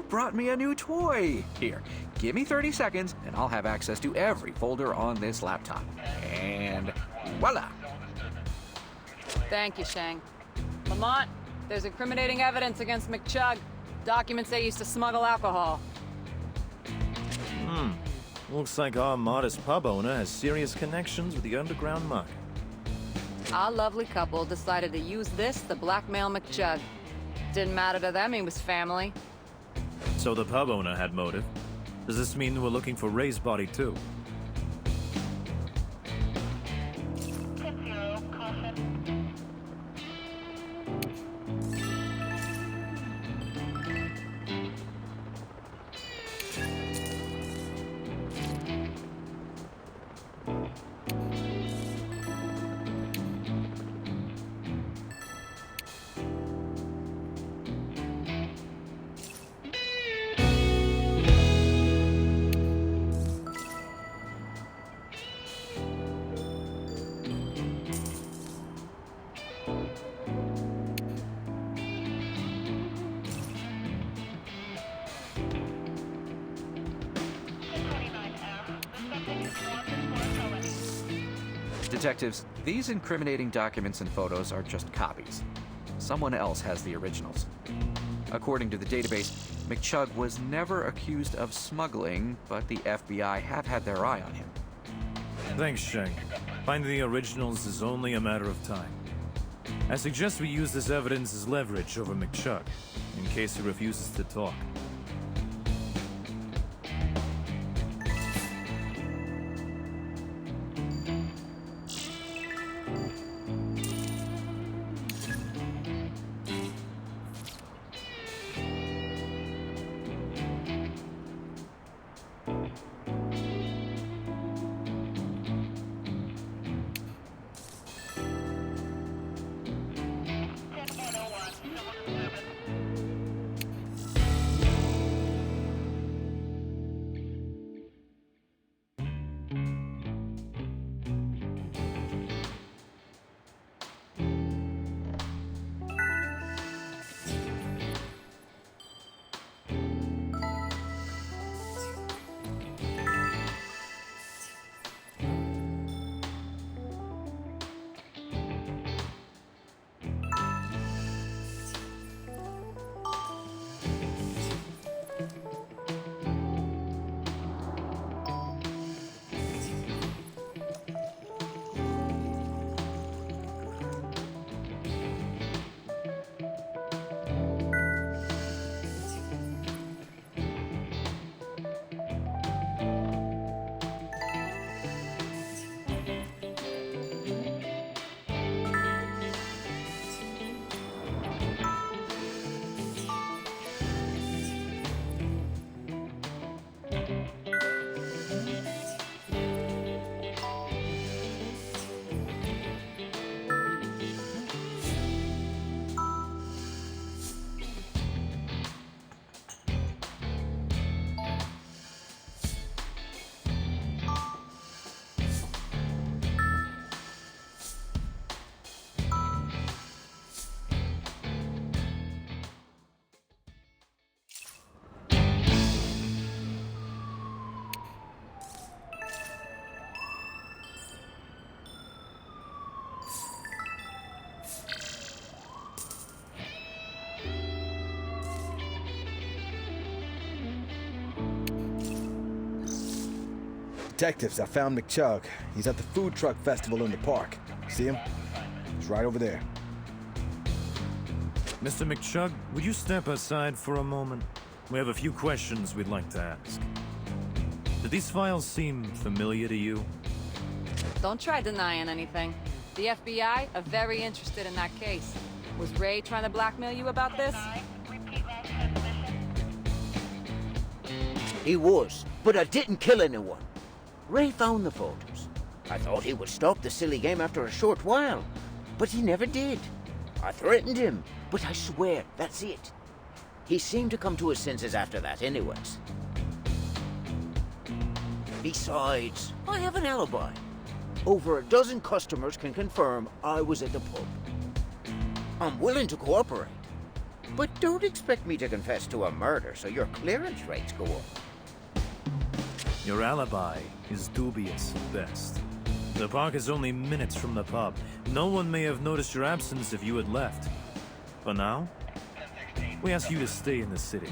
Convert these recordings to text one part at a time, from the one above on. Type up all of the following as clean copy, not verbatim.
brought me a new toy. Here, give me 30 seconds and I'll have access to every folder on this laptop. And voila! Thank you, Shang. Lamont, there's incriminating evidence against McChug. Documents they used to smuggle alcohol. Looks like our modest pub owner has serious connections with the underground market. Our lovely couple decided to use this to blackmail McChug. Didn't matter to them, he was family. So the pub owner had motive. Does this mean we're looking for Ray's body too? Detectives, these incriminating documents and photos are just copies. Someone else has the originals. According to the database, McChug was never accused of smuggling, but the FBI have had their eye on him. Thanks, Shang. Finding the originals is only a matter of time. I suggest we use this evidence as leverage over McChug, in case he refuses to talk. Detectives, I found McChug. He's at the food truck festival in the park. See him? He's right over there. Mr. McChug, would you step aside for a moment? We have a few questions we'd like to ask. Do these files seem familiar to you? Don't try denying anything. The FBI are very interested in that case. Was Ray trying to blackmail you about this? He was, but I didn't kill anyone. Ray found the photos. I thought he would stop the silly game after a short while, but he never did. I threatened him, but I swear, that's it. He seemed to come to his senses after that anyways. Besides, I have an alibi. Over a dozen customers can confirm I was at the pub. I'm willing to cooperate. But don't expect me to confess to a murder so your clearance rates go up. Your alibi is dubious at best. The park is only minutes from the pub. No one may have noticed your absence if you had left. But now, we ask you to stay in the city.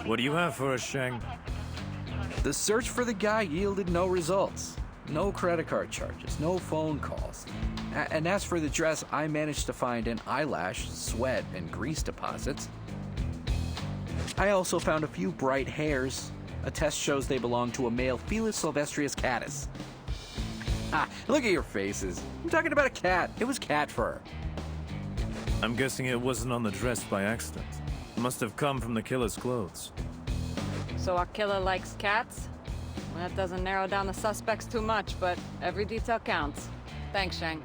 What do you have for us, Shang? The search for the guy yielded no results. No credit card charges, no phone calls. And as for the dress, I managed to find an eyelash, sweat, and grease deposits. I also found a few bright hairs. A test shows they belong to a male Felis sylvestrius catus. Ah, look at your faces. I'm talking about a cat. It was cat fur. I'm guessing it wasn't on the dress by accident. It must have come from the killer's clothes. So our killer likes cats? Well, that doesn't narrow down the suspects too much, but every detail counts. Thanks, Shang.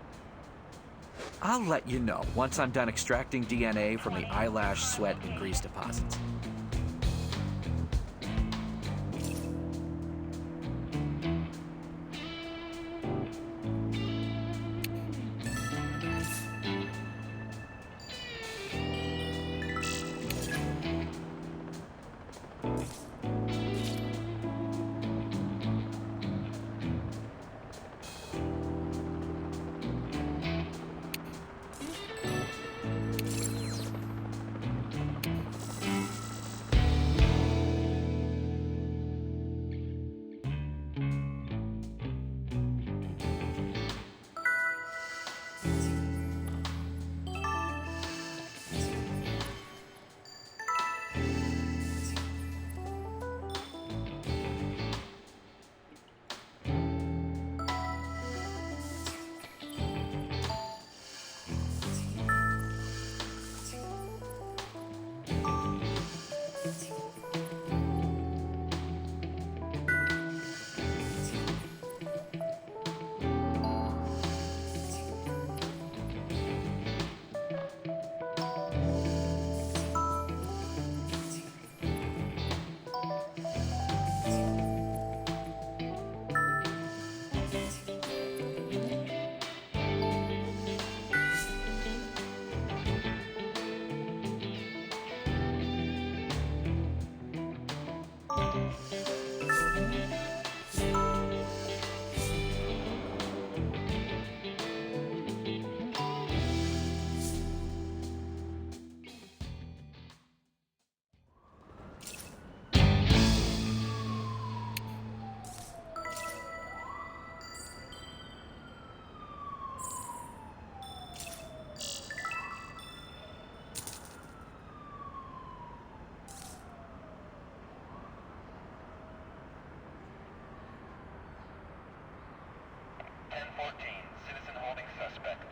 I'll let you know once I'm done extracting DNA from the eyelash, sweat, and grease deposits. Citizen holding suspect.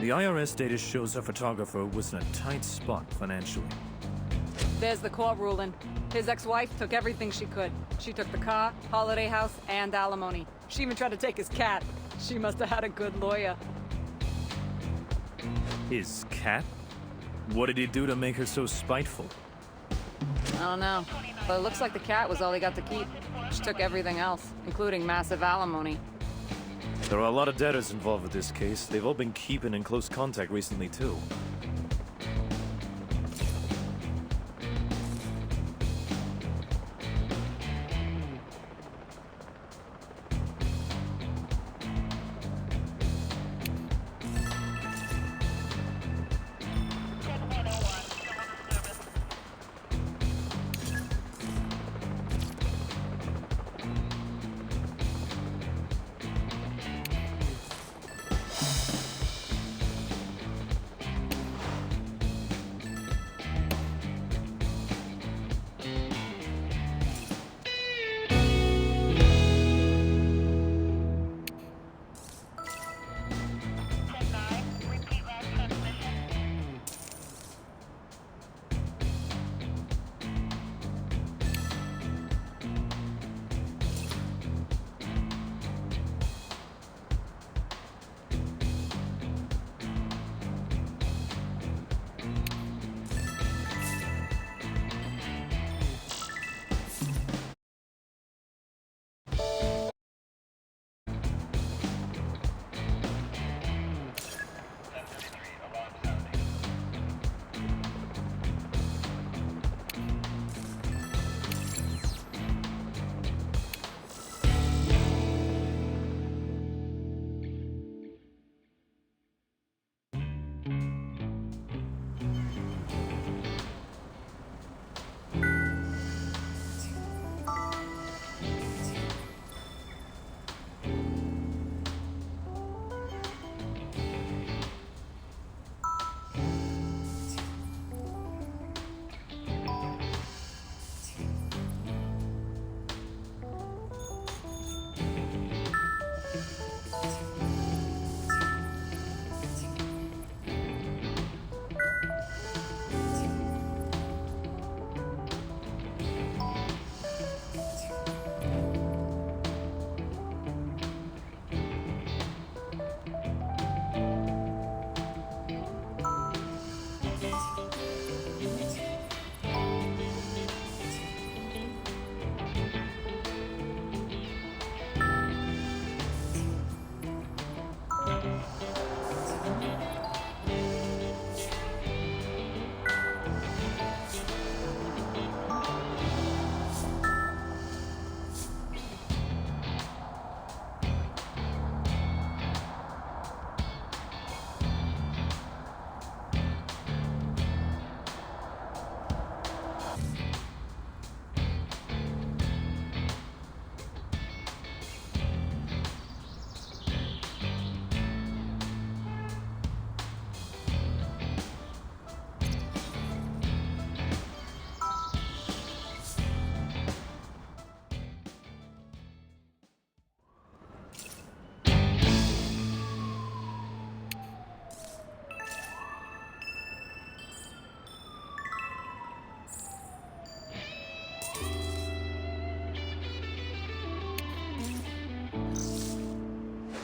The IRS data shows our photographer was in a tight spot financially. There's the court ruling. His ex-wife took everything she could. She took the car, holiday house, and alimony. She even tried to take his cat. She must have had a good lawyer. His cat? What did he do to make her so spiteful? I don't know, but it looks like the cat was all he got to keep. She took everything else, including massive alimony. There are a lot of debtors involved with this case. They've all been keeping in close contact recently, too.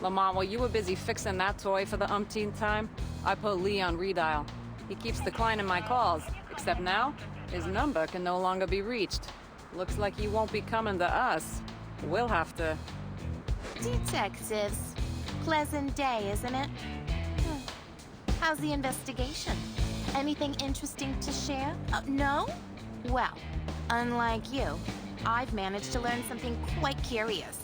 Lamont, while you were busy fixing that toy for the umpteenth time, I put Lee on redial. He keeps declining my calls, except now, his number can no longer be reached. Looks like he won't be coming to us. We'll have to... Detectives. Pleasant day, isn't it? How's the investigation? Anything interesting to share? No? Well, unlike you, I've managed to learn something quite curious.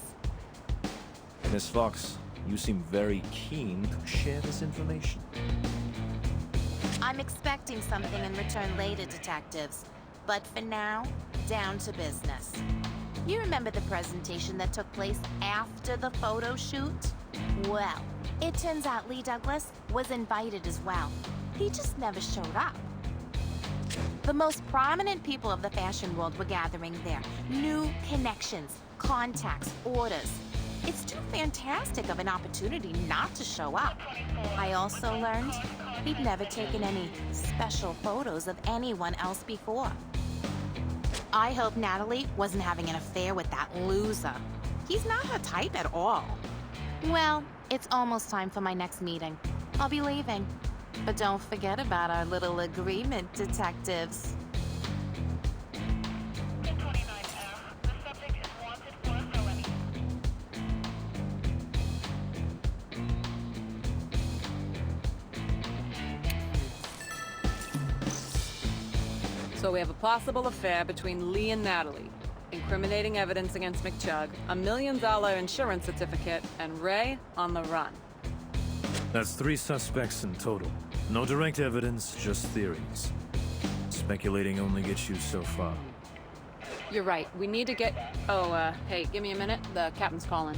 Miss Fox, you seem very keen to share this information. I'm expecting something in return later, detectives. But for now, down to business. You remember the presentation that took place after the photo shoot? Well, it turns out Lee Douglas was invited as well. He just never showed up. The most prominent people of the fashion world were gathering there. New connections, contacts, orders. It's too fantastic of an opportunity not to show up. I also learned he'd never taken any special photos of anyone else before. I hope Natalie wasn't having an affair with that loser. He's not her type at all. Well, it's almost time for my next meeting. I'll be leaving. But don't forget about our little agreement, detectives. So we have a possible affair between Lee and Natalie, incriminating evidence against McChug, a $1 million insurance certificate, and Ray on the run. That's 3 suspects in total. No direct evidence, just theories. Speculating only gets you so far. You're right. We need to get... Oh, hey, give me a minute. The captain's calling.